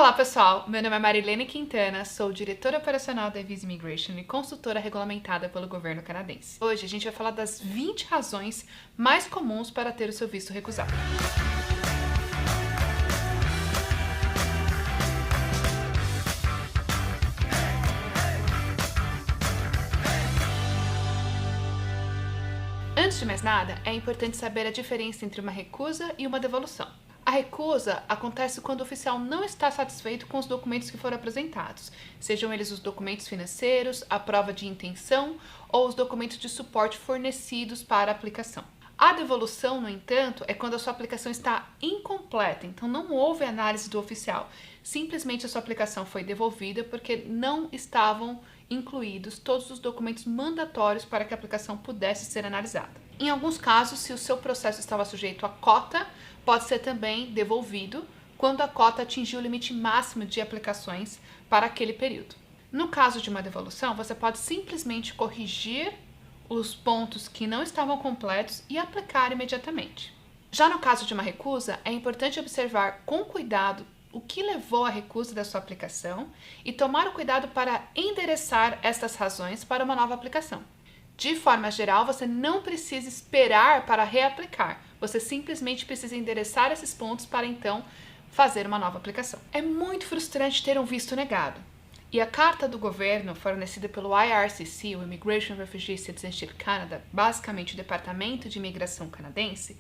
Olá pessoal, meu nome é Marilene Quintana, sou diretora operacional da Visa Immigration e consultora regulamentada pelo governo canadense. Hoje a gente vai falar das 20 razões mais comuns para ter o seu visto recusado. Antes de mais nada, é importante saber a diferença entre uma recusa e uma devolução. A recusa acontece quando o oficial não está satisfeito com os documentos que foram apresentados, sejam eles os documentos financeiros, a prova de intenção ou os documentos de suporte fornecidos para a aplicação. A devolução, no entanto, é quando a sua aplicação está incompleta, então não houve análise do oficial. Simplesmente a sua aplicação foi devolvida porque não estavam incluídos todos os documentos mandatórios para que a aplicação pudesse ser analisada. Em alguns casos, se o seu processo estava sujeito à cota, pode ser também devolvido quando a cota atingiu o limite máximo de aplicações para aquele período. No caso de uma devolução, você pode simplesmente corrigir os pontos que não estavam completos e aplicar imediatamente. Já no caso de uma recusa, é importante observar com cuidado o que levou à recusa da sua aplicação e tomar o cuidado para endereçar estas razões para uma nova aplicação. De forma geral, você não precisa esperar para reaplicar, você simplesmente precisa endereçar esses pontos para então fazer uma nova aplicação. É muito frustrante ter um visto negado. E a carta do governo, fornecida pelo IRCC, o Immigration Refugee Citizenship Canada, basicamente o Departamento de Imigração canadense,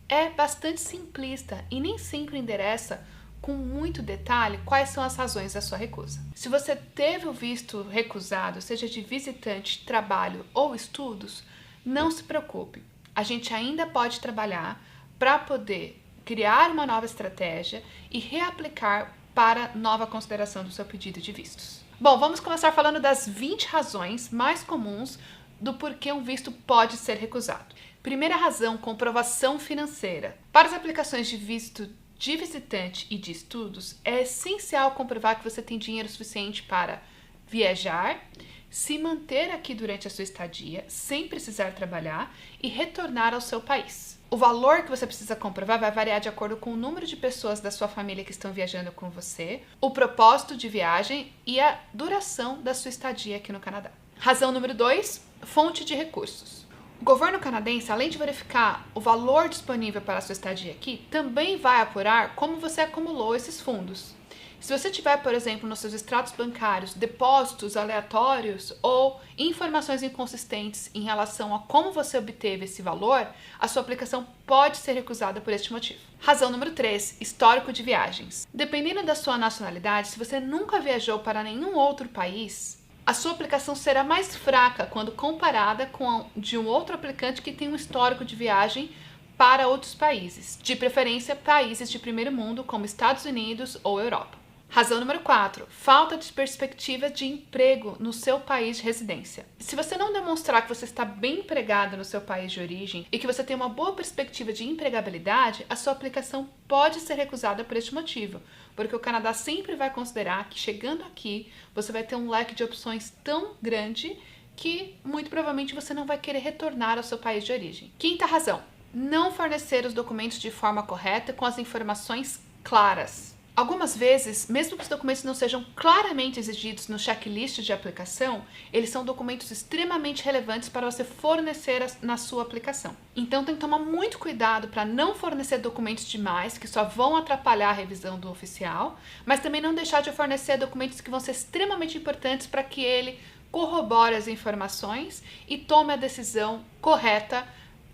é bastante simplista e nem sempre endereça com muito detalhe quais são as razões da sua recusa. Se você teve o visto recusado, seja de visitante, trabalho ou estudos, não se preocupe. A gente ainda pode trabalhar para poder criar uma nova estratégia e reaplicar para nova consideração do seu pedido de vistos. Bom, vamos começar falando das 20 razões mais comuns do porquê um visto pode ser recusado. Primeira razão, comprovação financeira. Para as aplicações de visto de visitante e de estudos, é essencial comprovar que você tem dinheiro suficiente para viajar, se manter aqui durante a sua estadia, sem precisar trabalhar e retornar ao seu país. O valor que você precisa comprovar vai variar de acordo com o número de pessoas da sua família que estão viajando com você, o propósito de viagem e a duração da sua estadia aqui no Canadá. Razão número 2, fonte de recursos. O governo canadense, além de verificar o valor disponível para a sua estadia aqui, também vai apurar como você acumulou esses fundos. Se você tiver, por exemplo, nos seus extratos bancários, depósitos aleatórios ou informações inconsistentes em relação a como você obteve esse valor, a sua aplicação pode ser recusada por este motivo. Razão número 3, histórico de viagens. Dependendo da sua nacionalidade, se você nunca viajou para nenhum outro país, a sua aplicação será mais fraca quando comparada com a de um outro aplicante que tem um histórico de viagem para outros países, de preferência países de primeiro mundo como Estados Unidos ou Europa. Razão número 4, falta de perspectiva de emprego no seu país de residência. Se você não demonstrar que você está bem empregado no seu país de origem e que você tem uma boa perspectiva de empregabilidade, a sua aplicação pode ser recusada por este motivo, porque o Canadá sempre vai considerar que chegando aqui você vai ter um leque de opções tão grande que muito provavelmente você não vai querer retornar ao seu país de origem. Quinta razão, não fornecer os documentos de forma correta com as informações claras. Algumas vezes, mesmo que os documentos não sejam claramente exigidos no checklist de aplicação, eles são documentos extremamente relevantes para você fornecer na sua aplicação. Então tem que tomar muito cuidado para não fornecer documentos demais que só vão atrapalhar a revisão do oficial, mas também não deixar de fornecer documentos que vão ser extremamente importantes para que ele corrobore as informações e tome a decisão correta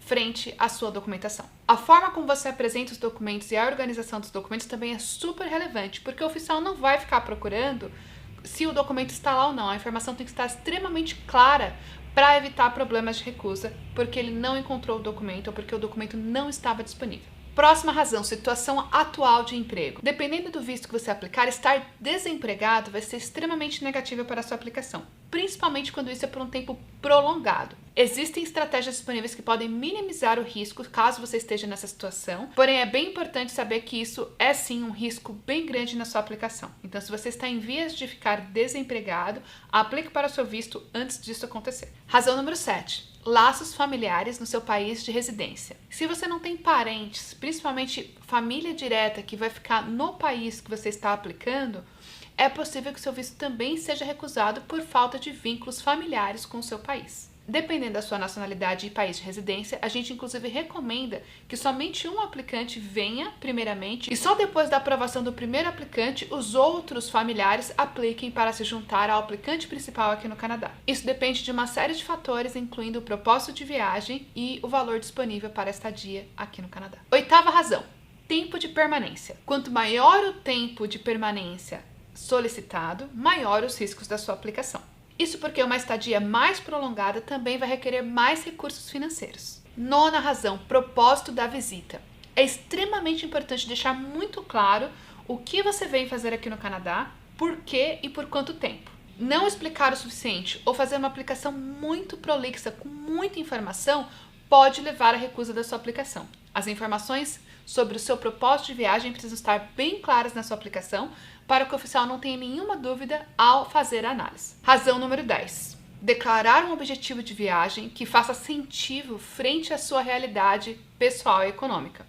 frente à sua documentação. A forma como você apresenta os documentos e a organização dos documentos também é super relevante, porque o oficial não vai ficar procurando se o documento está lá ou não. A informação tem que estar extremamente clara para evitar problemas de recusa, porque ele não encontrou o documento ou porque o documento não estava disponível. Próxima razão, situação atual de emprego. Dependendo do visto que você aplicar, estar desempregado vai ser extremamente negativo para a sua aplicação, principalmente quando isso é por um tempo prolongado. Existem estratégias disponíveis que podem minimizar o risco caso você esteja nessa situação, porém é bem importante saber que isso é sim um risco bem grande na sua aplicação. Então, se você está em vias de ficar desempregado, aplique para o seu visto antes disso acontecer. Razão número 7. laços familiares no seu país de residência. Se você não tem parentes, principalmente família direta que vai ficar no país que você está aplicando, é possível que seu visto também seja recusado por falta de vínculos familiares com o seu país. Dependendo da sua nacionalidade e país de residência, a gente inclusive recomenda que somente um aplicante venha primeiramente e só depois da aprovação do primeiro aplicante, os outros familiares apliquem para se juntar ao aplicante principal aqui no Canadá. Isso depende de uma série de fatores, incluindo o propósito de viagem e o valor disponível para a estadia aqui no Canadá. Oitava razão, tempo de permanência. Quanto maior o tempo de permanência solicitado, maior os riscos da sua aplicação. Isso porque uma estadia mais prolongada também vai requerer mais recursos financeiros. Nona razão, propósito da visita. É extremamente importante deixar muito claro o que você vem fazer aqui no Canadá, por quê e por quanto tempo. Não explicar o suficiente ou fazer uma aplicação muito prolixa com muita informação pode levar à recusa da sua aplicação. As informações sobre o seu propósito de viagem precisam estar bem claras na sua aplicação para que o oficial não tenha nenhuma dúvida ao fazer a análise. Razão número 10. Declarar um objetivo de viagem que faça sentido frente à sua realidade pessoal e econômica.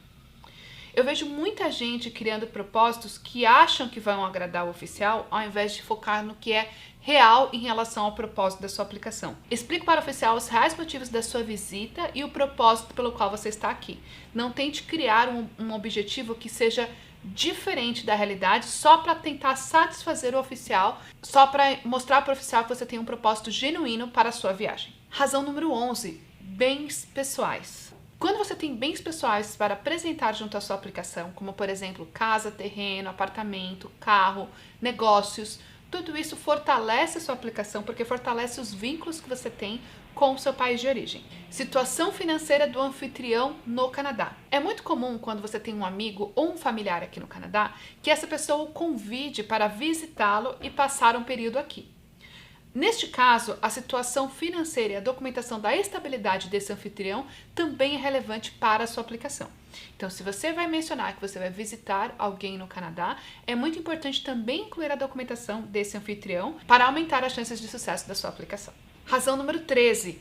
Eu vejo muita gente criando propósitos que acham que vão agradar o oficial ao invés de focar no que é real em relação ao propósito da sua aplicação. Explique para o oficial os reais motivos da sua visita e o propósito pelo qual você está aqui. Não tente criar um objetivo que seja diferente da realidade só para tentar satisfazer o oficial, só para mostrar para o oficial que você tem um propósito genuíno para a sua viagem. Razão número 11. Bens pessoais. Quando você tem bens pessoais para apresentar junto à sua aplicação, como por exemplo casa, terreno, apartamento, carro, negócios, tudo isso fortalece a sua aplicação porque fortalece os vínculos que você tem com o seu país de origem. Situação financeira do anfitrião no Canadá. É muito comum quando você tem um amigo ou um familiar aqui no Canadá que essa pessoa o convide para visitá-lo e passar um período aqui. Neste caso, a situação financeira e a documentação da estabilidade desse anfitrião também é relevante para a sua aplicação. Então, se você vai mencionar que você vai visitar alguém no Canadá, é muito importante também incluir a documentação desse anfitrião para aumentar as chances de sucesso da sua aplicação. Razão número 13.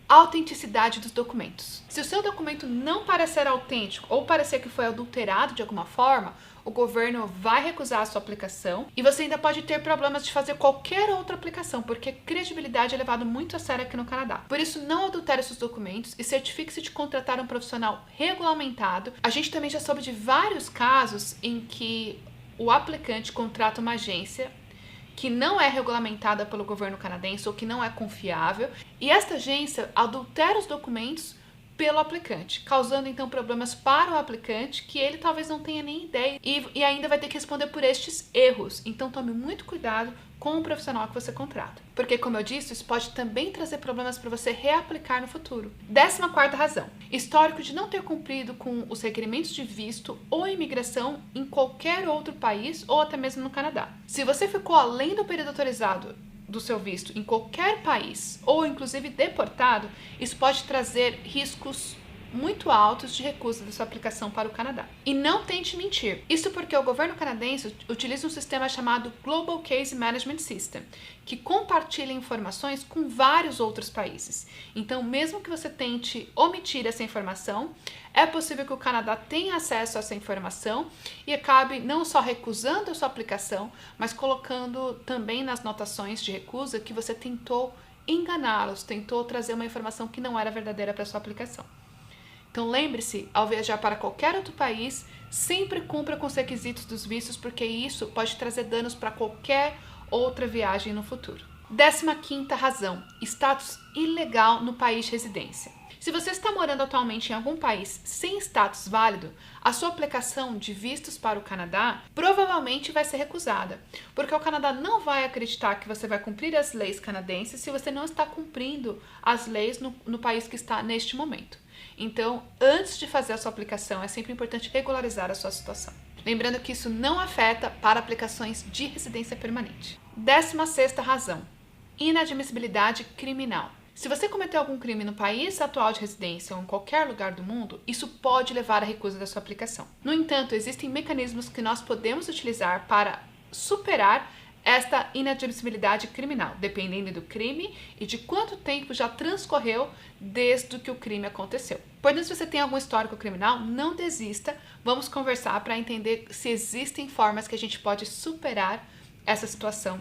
Autenticidade dos documentos. Se o seu documento não parecer autêntico ou parecer que foi adulterado de alguma forma, o governo vai recusar a sua aplicação e você ainda pode ter problemas de fazer qualquer outra aplicação, porque credibilidade é levado muito a sério aqui no Canadá. Por isso, não adultere seus documentos e certifique-se de contratar um profissional regulamentado. A gente também já soube de vários casos em que o aplicante contrata uma agência que não é regulamentada pelo governo canadense ou que não é confiável, e esta agência adultera os documentos pelo aplicante, causando então problemas para o aplicante que ele talvez não tenha nem ideia e ainda vai ter que responder por estes erros. Então tome muito cuidado com o profissional que você contrata, porque como eu disse, isso pode também trazer problemas para você reaplicar no futuro. 14ª razão, histórico de não ter cumprido com os requerimentos de visto ou imigração em qualquer outro país ou até mesmo no Canadá. Se você ficou além do período autorizado do seu visto em qualquer país ou inclusive deportado, isso pode trazer riscos muito altos de recusa da sua aplicação para o Canadá. E não tente mentir. Isso porque o governo canadense utiliza um sistema chamado Global Case Management System, que compartilha informações com vários outros países. Então, mesmo que você tente omitir essa informação, é possível que o Canadá tenha acesso a essa informação e acabe não só recusando a sua aplicação, mas colocando também nas notações de recusa que você tentou enganá-los, tentou trazer uma informação que não era verdadeira para a sua aplicação. Então lembre-se, ao viajar para qualquer outro país, sempre cumpra com os requisitos dos vistos, porque isso pode trazer danos para qualquer outra viagem no futuro. 15ª razão, status ilegal no país de residência. Se você está morando atualmente em algum país sem status válido, a sua aplicação de vistos para o Canadá provavelmente vai ser recusada, porque o Canadá não vai acreditar que você vai cumprir as leis canadenses se você não está cumprindo as leis no país que está neste momento. Então, antes de fazer a sua aplicação, é sempre importante regularizar a sua situação. Lembrando que isso não afeta para aplicações de residência permanente. 16ª razão, inadmissibilidade criminal. Se você cometeu algum crime no país atual de residência ou em qualquer lugar do mundo, isso pode levar à recusa da sua aplicação. No entanto, existem mecanismos que nós podemos utilizar para superar esta inadmissibilidade criminal, dependendo do crime e de quanto tempo já transcorreu desde que o crime aconteceu. Portanto, se você tem algum histórico criminal, não desista, vamos conversar para entender se existem formas que a gente pode superar essa situação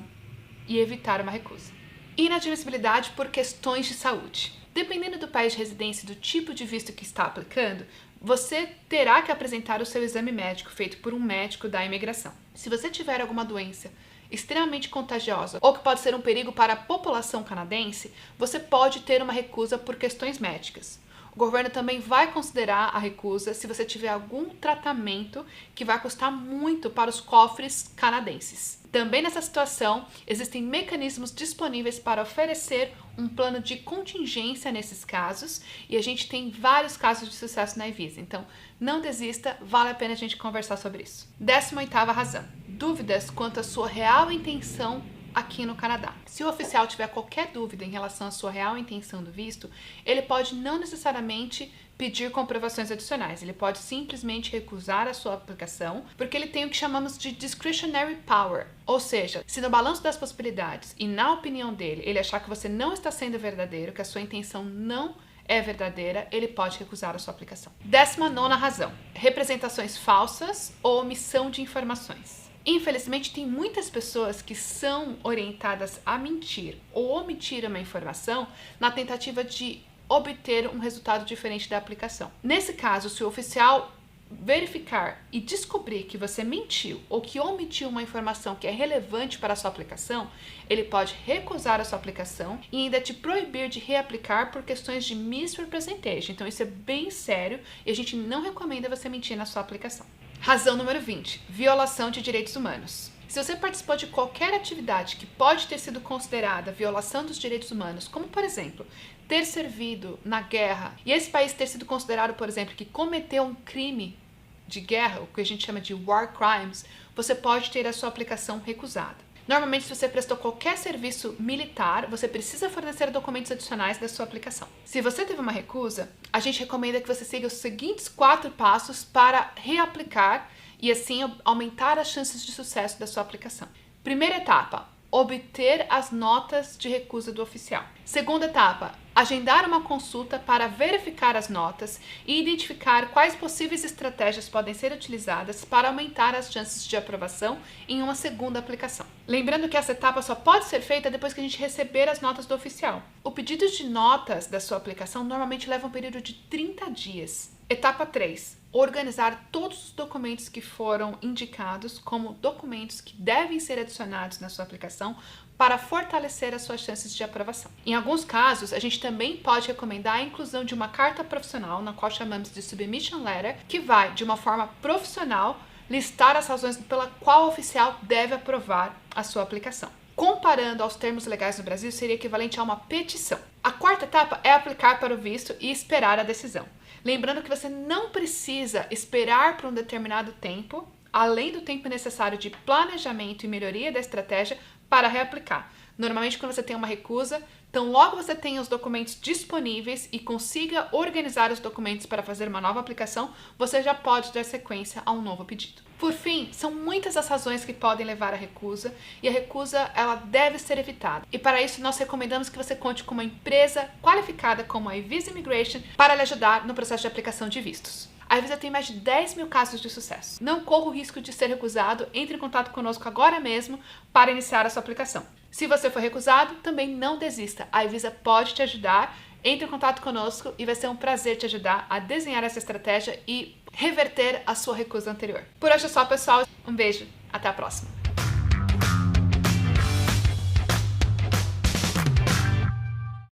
e evitar uma recusa. Inadmissibilidade por questões de saúde. Dependendo do país de residência e do tipo de visto que está aplicando, você terá que apresentar o seu exame médico feito por um médico da imigração. Se você tiver alguma doença extremamente contagiosa ou que pode ser um perigo para a população canadense, você pode ter uma recusa por questões médicas. O governo também vai considerar a recusa se você tiver algum tratamento que vai custar muito para os cofres canadenses. Também nessa situação, existem mecanismos disponíveis para oferecer um plano de contingência nesses casos e a gente tem vários casos de sucesso na iVisa. Então, não desista, vale a pena a gente conversar sobre isso. 18ª razão. Dúvidas quanto à sua real intenção aqui no Canadá. Se o oficial tiver qualquer dúvida em relação à sua real intenção do visto, ele pode não necessariamente pedir comprovações adicionais. Ele pode simplesmente recusar a sua aplicação, porque ele tem o que chamamos de discretionary power. Ou seja, se no balanço das possibilidades e na opinião dele, ele achar que você não está sendo verdadeiro, que a sua intenção não é verdadeira, ele pode recusar a sua aplicação. 19ª razão. Representações falsas ou omissão de informações. Infelizmente, tem muitas pessoas que são orientadas a mentir ou omitir uma informação na tentativa de obter um resultado diferente da aplicação. Nesse caso, se o oficial verificar e descobrir que você mentiu ou que omitiu uma informação que é relevante para a sua aplicação, ele pode recusar a sua aplicação e ainda te proibir de reaplicar por questões de misrepresentation. Então isso é bem sério e a gente não recomenda você mentir na sua aplicação. Razão número 20. Violação de direitos humanos. Se você participou de qualquer atividade que pode ter sido considerada violação dos direitos humanos, como por exemplo, ter servido na guerra e esse país ter sido considerado, por exemplo, que cometeu um crime de guerra, o que a gente chama de war crimes, você pode ter a sua aplicação recusada. Normalmente, se você prestou qualquer serviço militar, você precisa fornecer documentos adicionais da sua aplicação. Se você teve uma recusa, a gente recomenda que você siga os seguintes 4 passos para reaplicar e assim aumentar as chances de sucesso da sua aplicação. Primeira etapa, obter as notas de recusa do oficial. Segunda etapa, agendar uma consulta para verificar as notas e identificar quais possíveis estratégias podem ser utilizadas para aumentar as chances de aprovação em uma segunda aplicação. Lembrando que essa etapa só pode ser feita depois que a gente receber as notas do oficial. O pedido de notas da sua aplicação normalmente leva um período de 30 dias. Etapa 3. Organizar todos os documentos que foram indicados como documentos que devem ser adicionados na sua aplicação para fortalecer as suas chances de aprovação. Em alguns casos, a gente também pode recomendar a inclusão de uma carta profissional, na qual chamamos de Submission Letter, que vai, de uma forma profissional, listar as razões pela qual o oficial deve aprovar a sua aplicação. Comparando aos termos legais no Brasil, seria equivalente a uma petição. A quarta etapa é aplicar para o visto e esperar a decisão. Lembrando que você não precisa esperar por um determinado tempo, além do tempo necessário de planejamento e melhoria da estratégia para reaplicar. Normalmente, quando você tem uma recusa, então logo você tenha os documentos disponíveis e consiga organizar os documentos para fazer uma nova aplicação, você já pode dar sequência a um novo pedido. Por fim, são muitas as razões que podem levar à recusa e a recusa ela deve ser evitada. E para isso nós recomendamos que você conte com uma empresa qualificada como a iVisa Immigration para lhe ajudar no processo de aplicação de vistos. A iVisa tem mais de 10 mil casos de sucesso. Não corra o risco de ser recusado, entre em contato conosco agora mesmo para iniciar a sua aplicação. Se você for recusado, também não desista. A iVisa pode te ajudar. Entre em contato conosco e vai ser um prazer te ajudar a desenhar essa estratégia e reverter a sua recusa anterior. Por hoje é só, pessoal. Um beijo. Até a próxima.